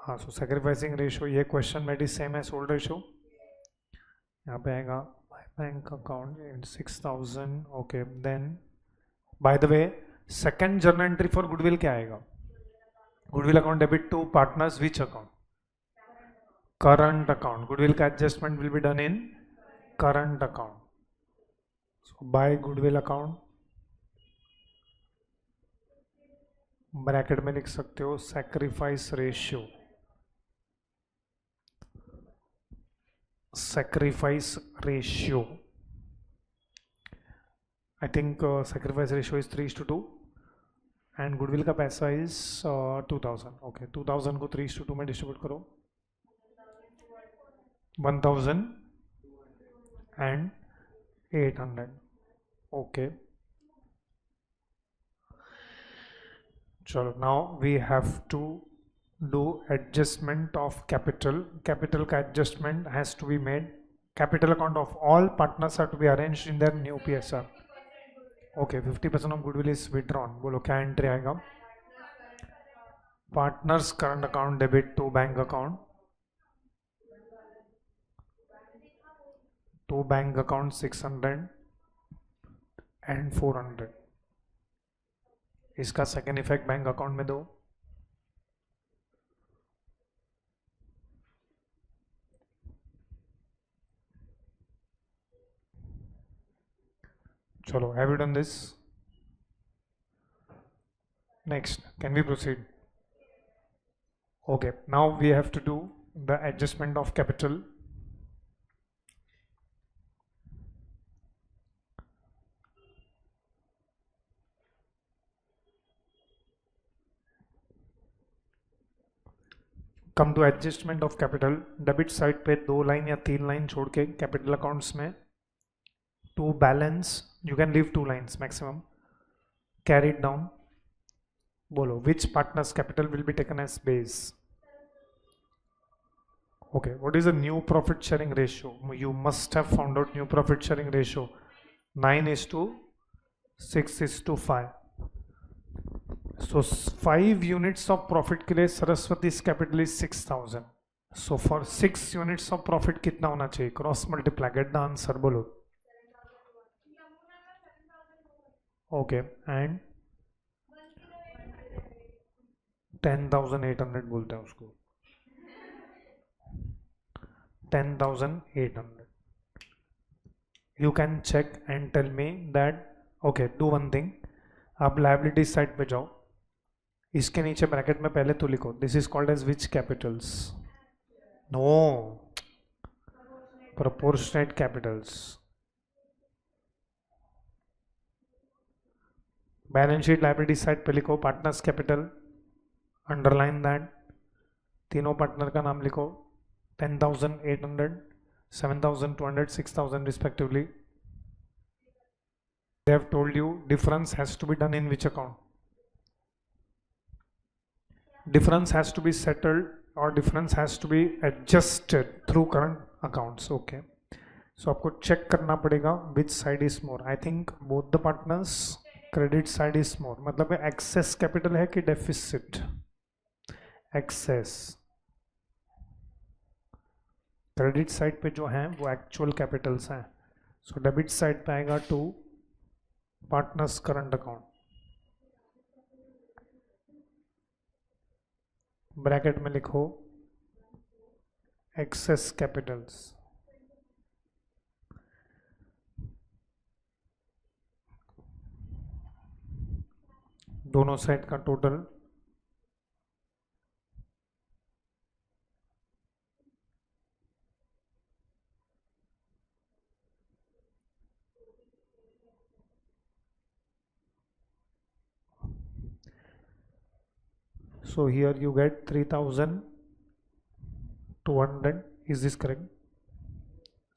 हाँ, so sacrificing ratio ये question में भी same है old ratio. यहाँ पे आएगा bank account in 6,000. Okay, then by the way second journal entry for goodwill क्या आएगा? Goodwill account debit to partners which account? Current account. Goodwill का adjustment will be done in current account. So by goodwill account bracket में लिख सकते हो sacrifice ratio. Sacrifice ratio. I think sacrifice ratio is 3:2 and goodwill का पैसा is 2,000. Okay, 2,000 को 3:2 में distribute करो. 1,800. Okay. चलो, now we have to do adjustment of capital. Capital का adjustment has to be made. Capital account of all partners are to be arranged in their new PSR. Okay, 50% of goodwill is withdrawn. बोलो क्या entry आएगा? Partners current account debit to bank account. To bank account 600 and 400. इसका second effect bank account में दो. चलो, have you done this? Next, can we proceed? Okay, now we have to do the adjustment of capital. Come to adjustment of capital. Debit side पे 2 line या 3 line छोड़ के capital accounts में to balance you can leave 2 lines maximum. Carry it down. बोलो which partners capital will be taken as base. Okay, what is the new profit sharing ratio? You must have found out new profit sharing ratio. 9:6:5. So 5 units of profit के लिए सरस्वती's capital is 6,000. So for 6 units of profit कितना होना चाहिए? Cross multiply, get the answer. बोलो. Okay, and 10,800 बोलते हैं उसको. 10,800. You can check and tell me that. Okay, do one thing. आप liability side पे जाओ. इसके नीचे ब्रैकेट में पहले तो लिखो this is called as which capitals. No, proportionate capitals. Balance sheet liability side पे लिखो पार्टनर्स कैपिटल. Underline that. तीनों पार्टनर का नाम लिखो. 10,800, 7,200, 6,000 respectively. They have told you difference has to be done in which account? Difference has to be settled or difference has to be adjusted through current accounts. Okay, so आपको check करना पड़ेगा which side is more. I think both the partners credit side is more, मतलब access capital है कि deficit? Access. Credit side पे जो हैं वो एक्चुअल कैपिटल्स हैं। सो डेबिट साइड पे आएगा to partners current account, bracket में लिखो एक्सेस कैपिटल्स। दोनों साइड का total so here you get 3200, is this correct?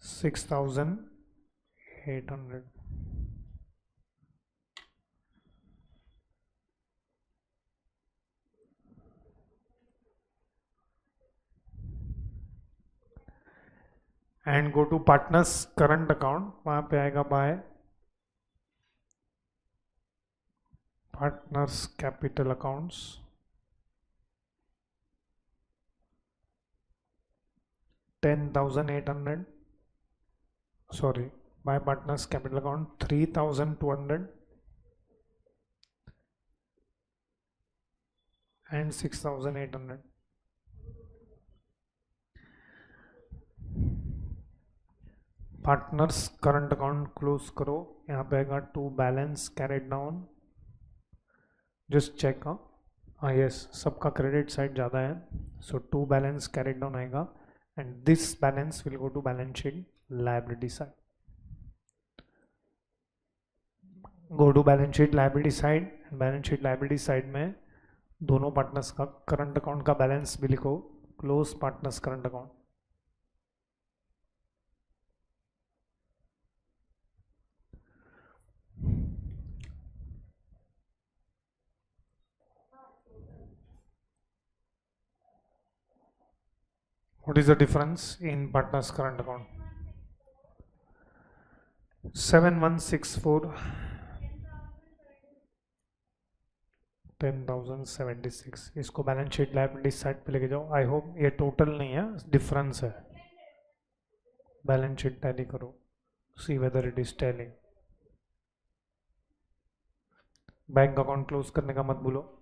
6800. And go to partners current account, वहां पे आएगा by partners capital accounts, 10,800, sorry, by partners capital account 3,200 and 6,800. Partners current account close करो, यहाँ पे आएगा to balance carried down, just check. हाँ yes, सबका credit side ज़्यादा है, सो टू बैलेंस कैरिड डाउन आएगा and this balance will go to balance sheet liability side. Go to balance sheet liability side, balance sheet liability side में दोनों partners का current account का balance भी लिखो, close partners current account. What is the difference in partners current account? 7164, 10,076. इसको balance sheet liability side पे लेके जाओ। आई होप ये टोटल नहीं है, डिफरेंस है। बैलेंस शीट टैली करो, see whether it is टैलिंग। Bank account close करने का मत भूलो।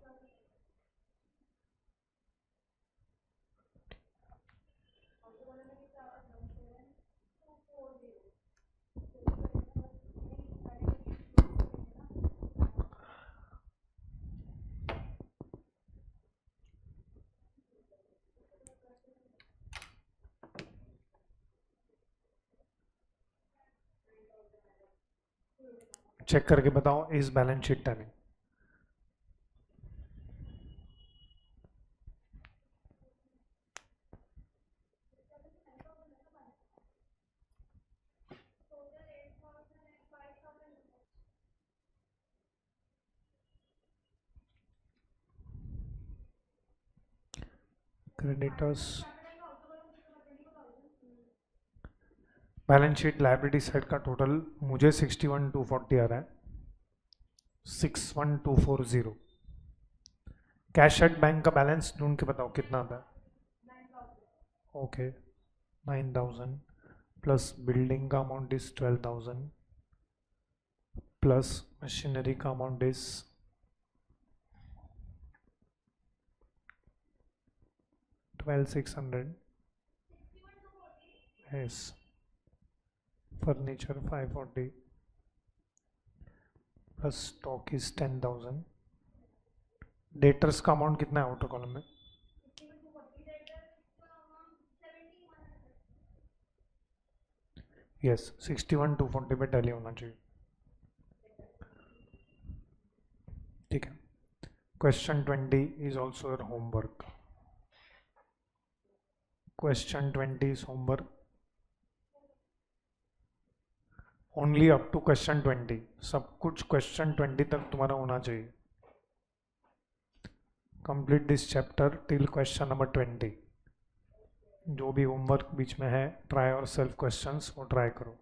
चेक करके बताओ इस balance sheet tally. Creditors balance sheet liability side का टोटल मुझे 61,240 आ रहा है, 61,240। कैश एट बैंक का बैलेंस ढूंढ के बताओ कितना आता है। ओके, 9,000 प्लस बिल्डिंग का अमाउंट इज 12,000 प्लस मशीनरी का amount is 12,600, yes, furniture 540 plus stock is 10,000। Debtors का अमाउंट कितना है आउटर कॉलम में? यस, 61,240 पे टैली होना चाहिए। ठीक है, question 20 is also your homework. Question 20 is homework only up to question 20। सब कुछ क्वेश्चन 20 तक तुम्हारा होना चाहिए। Complete this chapter till question number 20। जो भी होमवर्क बीच में है, ट्राई और सेल्फ क्वेश्चंस वो ट्राई करो।